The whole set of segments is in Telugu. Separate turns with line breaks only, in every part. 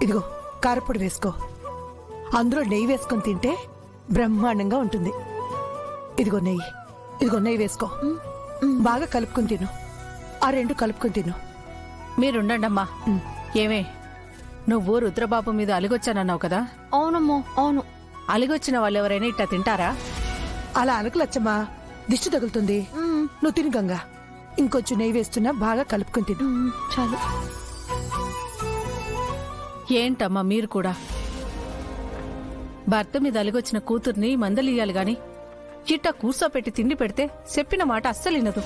ఇదిగో కారపొడి వేసుకో, అందులో నెయ్యి వేసుకొని తింటే బ్రహ్మాండంగా ఉంటుంది. ఇదిగో నెయ్యి వేసుకో, బాగా కలుపుకుని తిను. ఆ రెండు కలుపుకుని తిను.
మీరుండమ్మా. ఏమే, నువ్వు రుద్రబాబు మీద అలిగొచ్చానన్నావు కదా?
అవునమ్మో, అవును.
అలిగొచ్చిన వాళ్ళు ఎవరైనా ఇట్టా తింటారా?
అలా అనకలచ్చమ్మా, దిష్టి తగులుతుంది. నువ్వు తిను గంగా. ఇంకొంచెం నెయ్యి వేస్తున్నా, బాగా కలుపుకుని తిను.
చాలు.
ఏంటమ్మా మీరు కూడా? భర్త మీద అలిగొచ్చిన కూతుర్ని మందలియాలి గాని ఇట్టా కూర్చోపెట్టి తిండి పెడితే చెప్పిన మాట అస్సలినదు.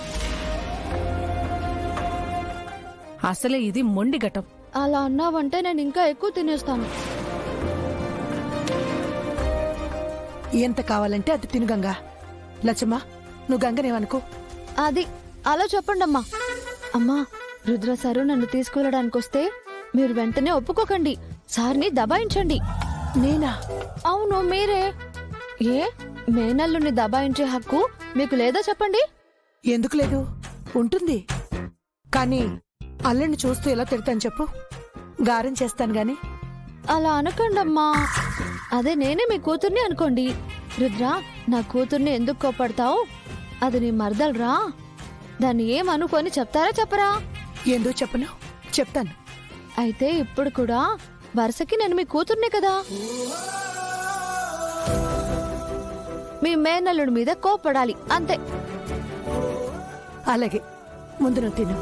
అసలే ఇది మొండి ఘటం.
అలా అన్నావంటే నేను ఇంకా ఎక్కువ తినేస్తాను.
ఎంత కావాలంటే అది తిను గంగా. లచ్చమ్మా, నువ్వు గంగనేమనుకో.
అది అలా చెప్పండి అమ్మా. అమ్మా, రుద్ర సారు నన్ను తీసుకువెళ్ళడానికి వస్తే మీరు వెంటనే ఒప్పుకోకండి. సార్ని దబాయించండి.
నేనా?
అవును, మీరే. ఏ మేనల్లుని దబాయించే హక్కు మీకు లేదా చెప్పండి?
ఎందుకు లేదు, ఉంటుంది. కానీ అల్లుడిని చూస్తూ ఎలా తిడతాను చెప్పు? గారం చేస్తాను గాని.
అలా అనకండి అమ్మా. అదే నేనే మీ కూతుర్ని అనుకోండి. రుద్ర, నా కూతుర్ని ఎందుకు కోపడతావు? అది నీ మరదలరా. దాన్ని ఏమనుకొని చెప్తారా చెప్పరా?
ఎందుకు చెప్పను, చెప్తాను.
అయితే ఇప్పుడు కూడా వరుసకి నేను మీ కూతుర్నే కదా. మీ మేనల్లుడి మీద కోపడాలి అంతే.
అలాగే, ముందు నువ్వు తిను.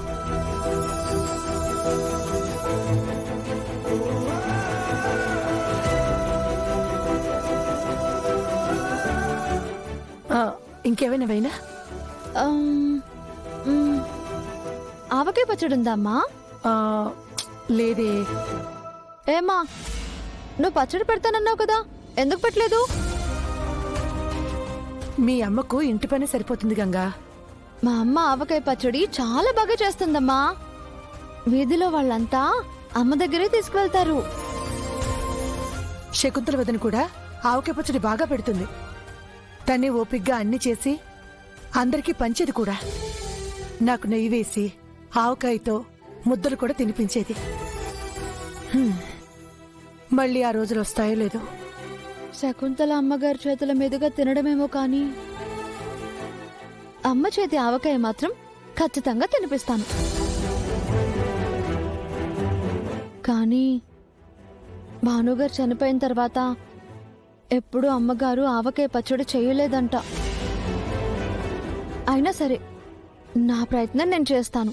ఇంకేమైనా వైనా?
ఆవకాయ పచ్చడి ఉందమ్మా?
లేదే.
ఏమా, నువ్వు పచ్చడి పెడతానన్నావు కదా, ఎందుకు పెట్టలేదు?
మీ అమ్మకు ఇంటి పని సరిపోతుంది గంగా.
మా అమ్మ ఆవకాయ పచ్చడి చాలా బాగా చేస్తుందమ్మా. వీధిలో వాళ్ళంతా అమ్మ దగ్గరే తీసుకువెళ్తారు.
శకుంతల వదిన కూడా ఆవకాయ పచ్చడి బాగా పెడుతుంది. తనే ఓపిగ్గా అన్ని చేసి అందరికీ పంచేది కూడా. నాకు నెయ్యి వేసి ఆవకాయతో ముద్దలు కూడా తినిపించేది. మళ్ళీ ఆ రోజులు వస్తాయో లేదో.
శకుంతల అమ్మగారి చేతుల మీదుగా తినడమేమో కానీ అమ్మ చేతి ఆవకాయ మాత్రం ఖచ్చితంగా తినిపిస్తాను. కానీ భానుగారు చనిపోయిన తర్వాత ఎప్పుడూ అమ్మగారు ఆవకాయ పచ్చడి చేయలేదంట. అయినా సరే, నా ప్రయత్నం నేను చేస్తాను.